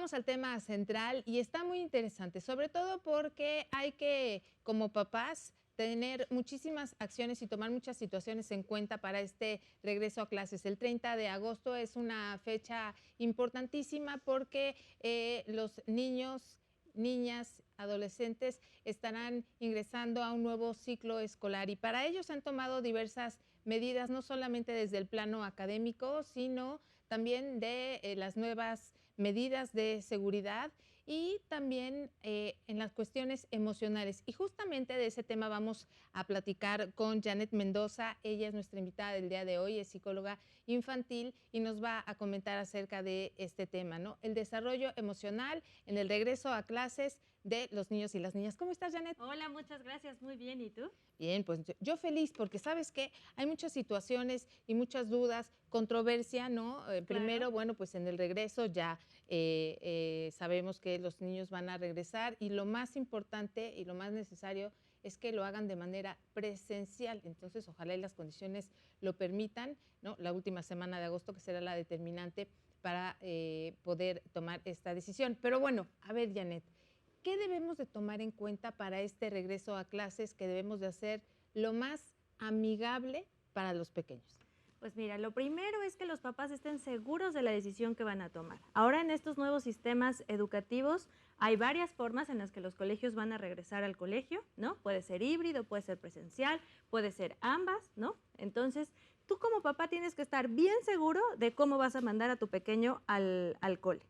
Vamos al tema central y está muy interesante, sobre todo porque hay que, como papás, tener muchísimas acciones y tomar muchas situaciones en cuenta para este regreso a clases. El 30 de agosto es una fecha importantísima porque los niños, niñas, adolescentes estarán ingresando a un nuevo ciclo escolar y para ello se han tomado diversas medidas, no solamente desde el plano académico, sino también de las nuevas medidas de seguridad y también en las cuestiones emocionales. Y justamente de ese tema vamos a platicar con Janet Mendoza. Ella es nuestra invitada del día de hoy, es psicóloga infantil y nos va a comentar acerca de este tema, ¿no? El desarrollo emocional en el regreso a clases de los niños y las niñas. ¿Cómo estás, Janet? Hola, muchas gracias. Muy bien. ¿Y tú? Bien, pues yo feliz porque sabes que hay muchas situaciones y muchas dudas, controversia, ¿no? Claro. Primero, bueno, pues en el regreso ya sabemos que los niños van a regresar y lo más importante y lo más necesario es que lo hagan de manera presencial. Entonces, ojalá y las condiciones lo permitan, ¿no? La última semana de agosto que será la determinante para poder tomar esta decisión. Pero bueno, a ver, Janet. ¿Qué debemos de tomar en cuenta para este regreso a clases que debemos de hacer lo más amigable para los pequeños? Pues mira, lo primero es que los papás estén seguros de la decisión que van a tomar. Ahora en estos nuevos sistemas educativos hay varias formas en las que los colegios van a regresar al colegio, ¿no? Puede ser híbrido, puede ser presencial, puede ser ambas, ¿no? Entonces, tú como papá tienes que estar bien seguro de cómo vas a mandar a tu pequeño al cole.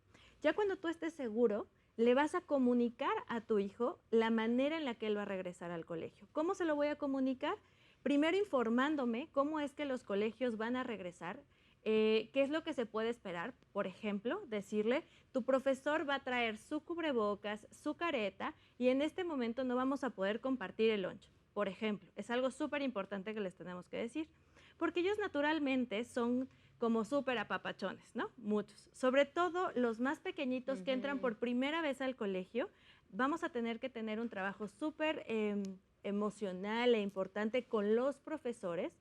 Ya cuando tú estés seguro, le vas a comunicar a tu hijo la manera en la que él va a regresar al colegio. ¿Cómo se lo voy a comunicar? Primero informándome cómo es que los colegios van a regresar, qué es lo que se puede esperar. Por ejemplo, decirle, tu profesor va a traer su cubrebocas, su careta, y en este momento no vamos a poder compartir el lunch. Por ejemplo, es algo súper importante que les tenemos que decir, porque ellos naturalmente son como súper apapachones, ¿no? Muchos. Sobre todo los más pequeñitos que entran por primera vez al colegio, vamos a tener que tener un trabajo súper emocional e importante con los profesores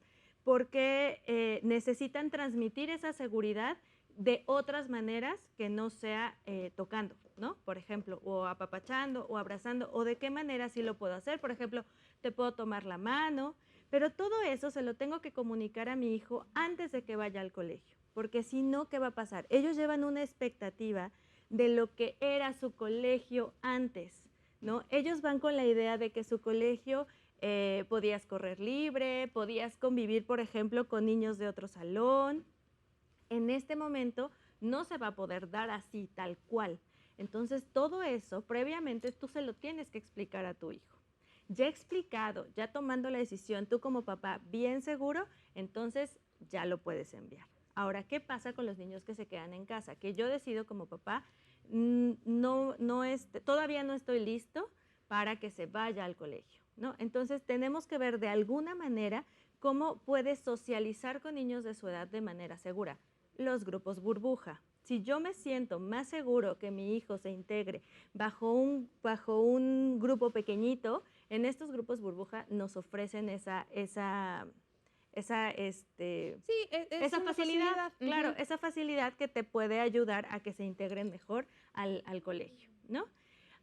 porque necesitan transmitir esa seguridad de otras maneras que no sea tocando, ¿no? Por ejemplo, o apapachando o abrazando, o de qué manera sí lo puedo hacer. Por ejemplo, te puedo tomar la mano, pero todo eso se lo tengo que comunicar a mi hijo antes de que vaya al colegio, porque si no, ¿qué va a pasar? Ellos llevan una expectativa de lo que era su colegio antes, ¿no? Ellos van con la idea de que su colegio podías correr libre, podías convivir, por ejemplo, con niños de otro salón. En este momento no se va a poder dar así, tal cual. Entonces, todo eso previamente tú se lo tienes que explicar a tu hijo. Ya explicado, ya tomando la decisión, tú como papá bien seguro, entonces ya lo puedes enviar. Ahora, ¿qué pasa con los niños que se quedan en casa? Que yo decido como papá, todavía no estoy listo para que se vaya al colegio, ¿no? Entonces tenemos que ver de alguna manera cómo puedes socializar con niños de su edad de manera segura. Los grupos burbuja. Si yo me siento más seguro que mi hijo se integre bajo un grupo pequeñito, en estos grupos burbuja nos ofrecen Sí, es esa una facilidad, facilidad. claro, esa facilidad que te puede ayudar a que se integren mejor al colegio, ¿no?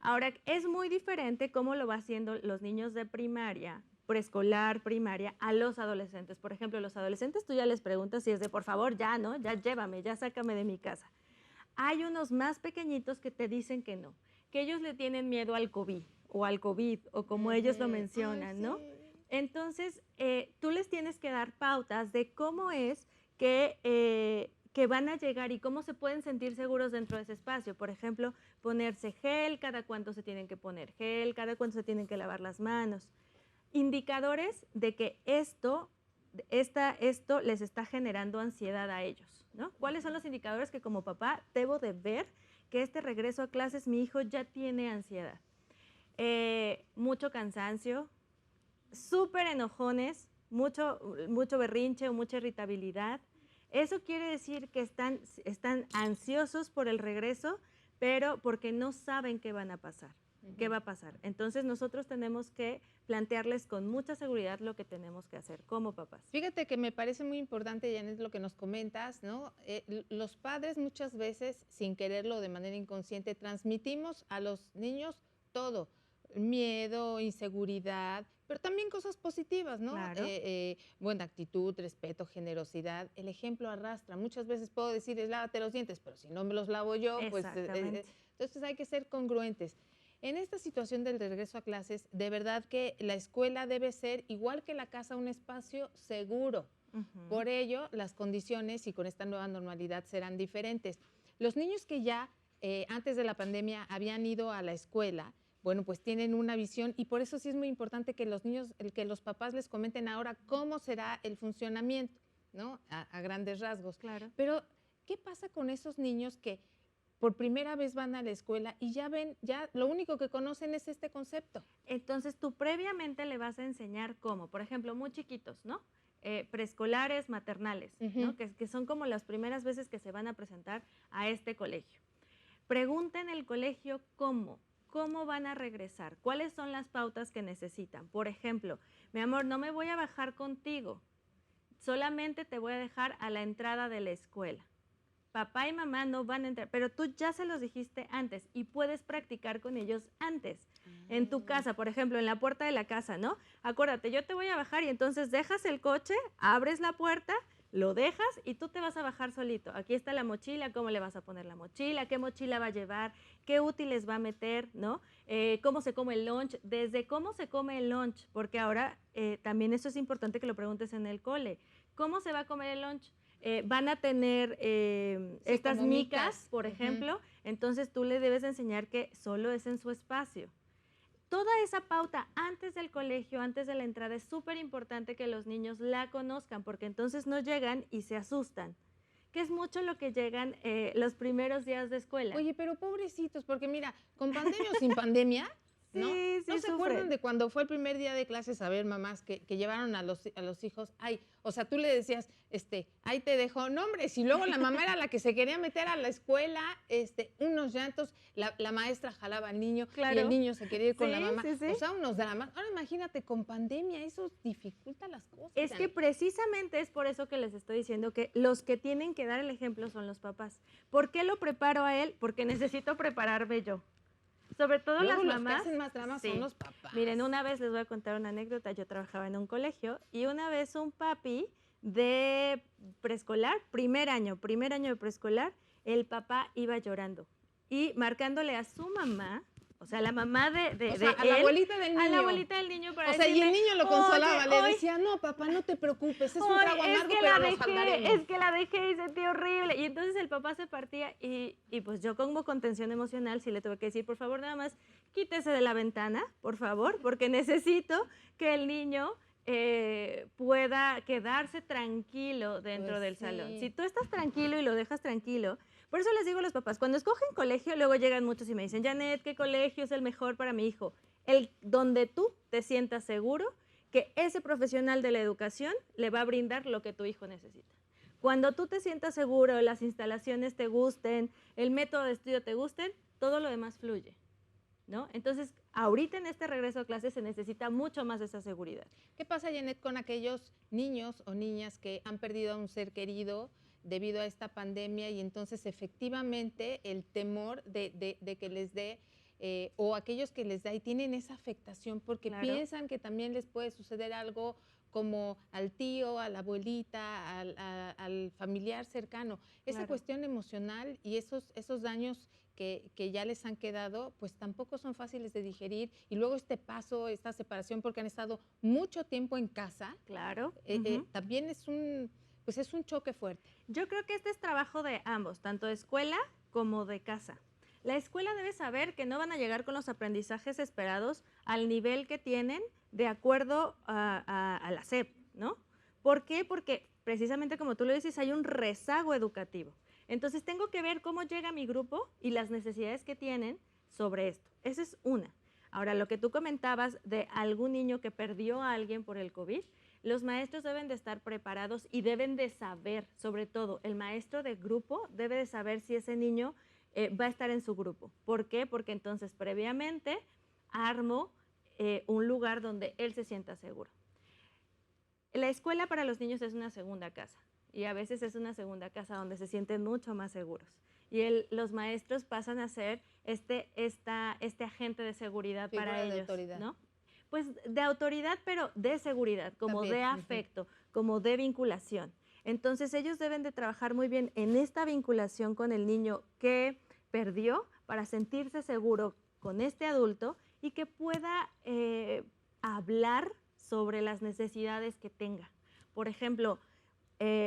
Ahora, es muy diferente cómo lo va haciendo los niños de primaria, preescolar, primaria, a los adolescentes. Por ejemplo, los adolescentes tú ya les preguntas si es de por favor, ya, ¿no? Ya llévame, ya sácame de mi casa. Hay unos más pequeñitos que te dicen que no, que ellos le tienen miedo al COVID, o como ellos lo Ay, mencionan, ¿no? sí. Entonces, tú les tienes que dar pautas de cómo es que van a llegar y cómo se pueden sentir seguros dentro de ese espacio. Por ejemplo, ponerse gel, cada cuánto se tienen que poner gel, cada cuánto se tienen que lavar las manos. Indicadores de que esto les está generando ansiedad a ellos, ¿no? ¿Cuáles son los indicadores que como papá debo de ver que este regreso a clases mi hijo ya tiene ansiedad? Mucho cansancio, súper enojones, mucho berrinche o mucha irritabilidad. Eso quiere decir que están ansiosos por el regreso, pero porque no saben qué van a pasar. ¿qué va a pasar? Entonces nosotros tenemos que plantearles con mucha seguridad lo que tenemos que hacer como papás. Fíjate que me parece muy importante, Janet, lo que nos comentas, ¿no? Los padres muchas veces, sin quererlo, de manera inconsciente, transmitimos a los niños todo, miedo, inseguridad, pero también cosas positivas, ¿no? Claro. Buena actitud, respeto, generosidad. El ejemplo arrastra. Muchas veces puedo decirles, lávate los dientes, pero si no me los lavo yo, pues... Exactamente. entonces hay que ser congruentes. En esta situación del regreso a clases, de verdad que la escuela debe ser, igual que la casa, un espacio seguro. Por ello, las condiciones y con esta nueva normalidad serán diferentes. Los niños que ya antes de la pandemia habían ido a la escuela, bueno, pues tienen una visión y por eso sí es muy importante que los niños, que los papás les comenten ahora cómo será el funcionamiento, ¿no? A grandes rasgos. Claro. Pero, ¿qué pasa con esos niños que por primera vez van a la escuela y ya ven, ya lo único que conocen es este concepto? Entonces tú previamente le vas a enseñar cómo, por ejemplo, muy chiquitos, ¿no? Preescolares, maternales, ¿no? Que son como las primeras veces que se van a presentar a este colegio. Pregunta en el colegio cómo van a regresar, cuáles son las pautas que necesitan. Por ejemplo, mi amor, no me voy a bajar contigo, solamente te voy a dejar a la entrada de la escuela. Papá y mamá no van a entrar, pero tú ya se los dijiste antes y puedes practicar con ellos antes. En tu casa, por ejemplo, en la puerta de la casa, ¿no? Acuérdate, yo te voy a bajar y entonces dejas el coche, abres la puerta, lo dejas y tú te vas a bajar solito. Aquí está la mochila, cómo le vas a poner la mochila, qué mochila va a llevar, qué útiles va a meter, ¿no? Cómo se come el lunch, desde cómo se come el lunch, porque ahora también eso es importante que lo preguntes en el cole. ¿Cómo se va a comer el lunch? Van a tener estas micas, por ejemplo, entonces tú le debes enseñar que solo es en su espacio. Toda esa pauta antes del colegio, antes de la entrada, es súper importante que los niños la conozcan, porque entonces no llegan y se asustan, que es mucho lo que llegan los primeros días de escuela. Oye, pero pobrecitos, porque mira, con pandemia o sin pandemia, ¿no? Sí, ¿No se acuerdan de cuando fue el primer día de clases? A ver, mamás que llevaron a los hijos, ay, o sea, tú le decías, ahí te dejo, no, hombre, si luego la mamá era la que se quería meter a la escuela, unos llantos, la maestra jalaba al niño Claro. y el niño se quería ir con la Sí, mamá, sí, sí. o sea, unos dramas. Ahora imagínate, con pandemia, eso dificulta las cosas. Es que precisamente es por eso que les estoy diciendo que los que tienen que dar el ejemplo son los papás. ¿Por qué lo preparo a él? Porque necesito prepararme yo. Sobre todo Luego las los mamás. que hacen más dramas son los papás. Miren, una vez les voy a contar una anécdota. Yo trabajaba en un colegio y una vez un papi de preescolar, primer año de preescolar, el papá iba llorando y marcándole a su mamá, o sea, la mamá de O sea, a él, la abuelita del niño. a la abuelita del niño para O sea, y el decirle, niño lo consolaba, "Oye, le decía, no, papá, no te preocupes, es un Ay, trago es amargo, que pero la lo dejé, saldaremos. es que la dejé y sentí horrible. Y entonces el papá se partía y pues yo como contención emocional sí le tuve que decir, por favor, nada más quítese de la ventana, por favor, porque necesito que el niño pueda quedarse tranquilo dentro Pues del sí. salón. Si tú estás tranquilo y lo dejas tranquilo, por eso les digo a los papás, cuando escogen colegio, luego llegan muchos y me dicen, Janet, ¿qué colegio es el mejor para mi hijo? El donde tú te sientas seguro que ese profesional de la educación le va a brindar lo que tu hijo necesita. Cuando tú te sientas seguro, las instalaciones te gusten, el método de estudio te gusten, todo lo demás fluye, ¿no? Entonces, ahorita en este regreso a clases se necesita mucho más esa seguridad. ¿Qué pasa, Janet, con aquellos niños o niñas que han perdido a un ser querido debido a esta pandemia y entonces efectivamente el temor de que les dé o aquellos que les da y tienen esa afectación porque Claro. piensan que también les puede suceder algo como al tío, a la abuelita, al familiar cercano? Esa Claro. cuestión emocional y esos daños que ya les han quedado, pues tampoco son fáciles de digerir. Y luego este paso, esta separación, porque han estado mucho tiempo en casa, Claro. también es un choque fuerte. Yo creo que este es trabajo de ambos, tanto de escuela como de casa. La escuela debe saber que no van a llegar con los aprendizajes esperados al nivel que tienen de acuerdo a la SEP, ¿no? ¿Por qué? Porque precisamente como tú lo dices, hay un rezago educativo. Entonces tengo que ver cómo llega mi grupo y las necesidades que tienen sobre esto. Esa es una. Ahora, lo que tú comentabas de algún niño que perdió a alguien por el COVID, los maestros deben de estar preparados y deben de saber, sobre todo el maestro de grupo debe de saber si ese niño va a estar en su grupo. ¿Por qué? Porque entonces previamente armo un lugar donde él se sienta seguro. La escuela para los niños es una segunda casa y a veces es una segunda casa donde se sienten mucho más seguros. Y los maestros pasan a ser este agente de seguridad Figura para de ellos, autoridad. ¿no? Pues de autoridad, pero de seguridad, como También. de afecto, como de vinculación. Entonces ellos deben de trabajar muy bien en esta vinculación con el niño que perdió para sentirse seguro con este adulto y que pueda hablar sobre las necesidades que tenga. Por ejemplo,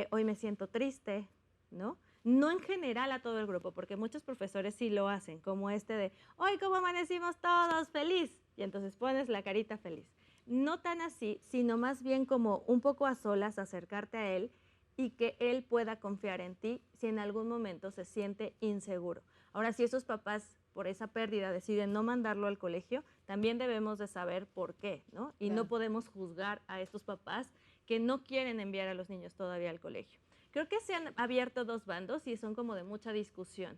hoy me siento triste, ¿no? No en general a todo el grupo, porque muchos profesores sí lo hacen, como este de, hoy cómo amanecimos todos, feliz, y entonces pones la carita feliz. No tan así, sino más bien como un poco a solas acercarte a él y que él pueda confiar en ti si en algún momento se siente inseguro. Ahora, si esos papás por esa pérdida deciden no mandarlo al colegio, también debemos de saber por qué, ¿no? Y Claro. no podemos juzgar a estos papás que no quieren enviar a los niños todavía al colegio. Creo que se han abierto dos bandos y son como de mucha discusión,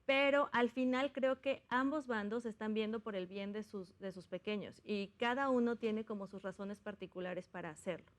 pero al final creo que ambos bandos están viendo por el bien de sus pequeños y cada uno tiene como sus razones particulares para hacerlo.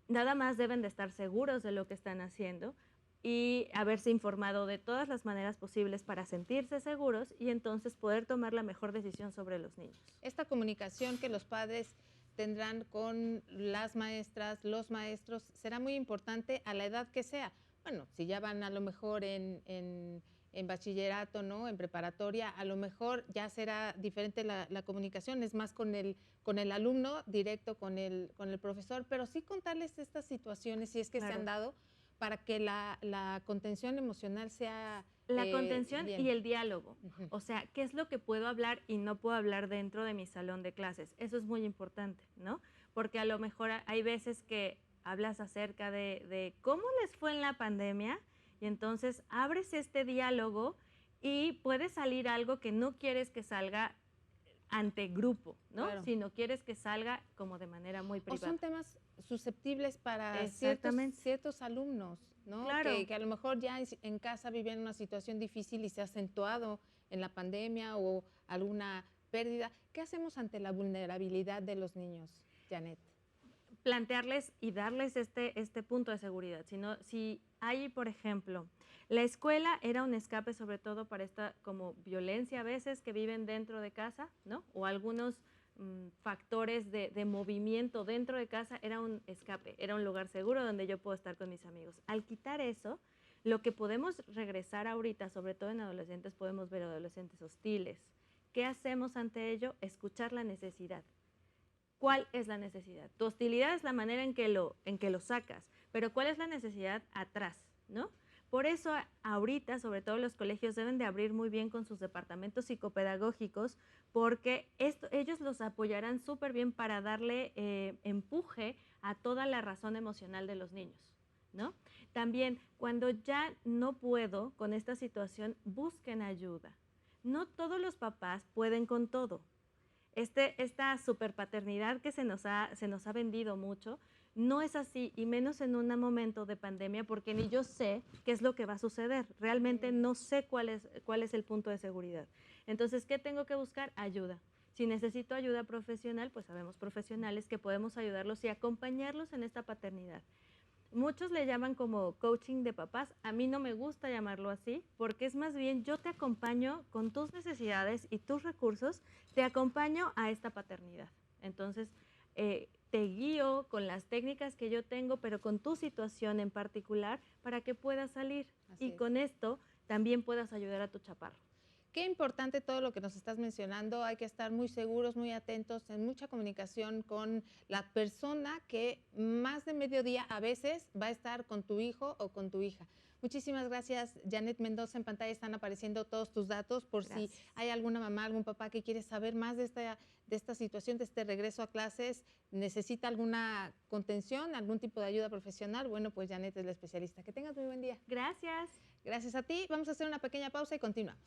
Nada más deben de estar seguros de lo que están haciendo y haberse informado de todas las maneras posibles para sentirse seguros y entonces poder tomar la mejor decisión sobre los niños. Esta comunicación que los padres tendrán con las maestras, los maestros, será muy importante a la edad que sea. Bueno, si ya van a lo mejor en bachillerato, ¿no? En preparatoria, a lo mejor ya será diferente la comunicación, es más con el alumno, directo con el profesor, pero sí contarles estas situaciones, si es que se han dado, para que la contención emocional sea la contención bien. Y el diálogo. O sea, ¿qué es lo que puedo hablar y no puedo hablar dentro de mi salón de clases? Eso es muy importante, ¿no? Porque a lo mejor hay veces que hablas acerca de cómo les fue en la pandemia y entonces abres este diálogo y puede salir algo que no quieres que salga ante grupo, ¿no? Claro. Sino quieres que salga como de manera muy privada. O son temas susceptibles para ciertos alumnos, ¿no? Claro. Que a lo mejor ya en casa vivían una situación difícil y se ha acentuado en la pandemia o alguna pérdida. ¿Qué hacemos ante la vulnerabilidad de los niños, Janet? Plantearles y darles este punto de seguridad. Si hay, por ejemplo, la escuela era un escape sobre todo para esta como violencia a veces que viven dentro de casa, ¿no? O algunos factores de movimiento dentro de casa, era un escape, era un lugar seguro donde yo puedo estar con mis amigos. Al quitar eso, lo que podemos regresar ahorita, sobre todo en adolescentes, podemos ver adolescentes hostiles. ¿Qué hacemos ante ello? Escuchar la necesidad. ¿Cuál es la necesidad? Tu hostilidad es la manera en que lo sacas, pero ¿cuál es la necesidad atrás, ¿no? Por eso ahorita, sobre todo los colegios, deben de abrir muy bien con sus departamentos psicopedagógicos porque ellos los apoyarán súper bien para darle empuje a toda la razón emocional de los niños, ¿no? También, cuando ya no puedo con esta situación, busquen ayuda. No todos los papás pueden con todo. Esta superpaternidad que se nos ha vendido mucho, no es así, y menos en un momento de pandemia, porque ni yo sé qué es lo que va a suceder. Realmente no sé cuál es el punto de seguridad. Entonces, ¿qué tengo que buscar? Ayuda. Si necesito ayuda profesional, pues sabemos profesionales que podemos ayudarlos y acompañarlos en esta paternidad. Muchos le llaman como coaching de papás. A mí no me gusta llamarlo así, porque es más bien yo te acompaño con tus necesidades y tus recursos, te acompaño a esta paternidad. Entonces, te guío con las técnicas que yo tengo, pero con tu situación en particular para que puedas salir. Así y es. con esto también puedas ayudar a tu chaparro. Qué importante todo lo que nos estás mencionando. Hay que estar muy seguros, muy atentos, en mucha comunicación con la persona que más de mediodía a veces va a estar con tu hijo o con tu hija. Muchísimas gracias, Janet Mendoza. En pantalla están apareciendo todos tus datos por si hay alguna mamá, algún papá que quiere saber más de esta situación, de este regreso a clases, necesita alguna contención, algún tipo de ayuda profesional. Bueno, pues Janet es la especialista. Que tengas muy buen día. Gracias. Gracias a ti. Vamos a hacer una pequeña pausa y continuamos.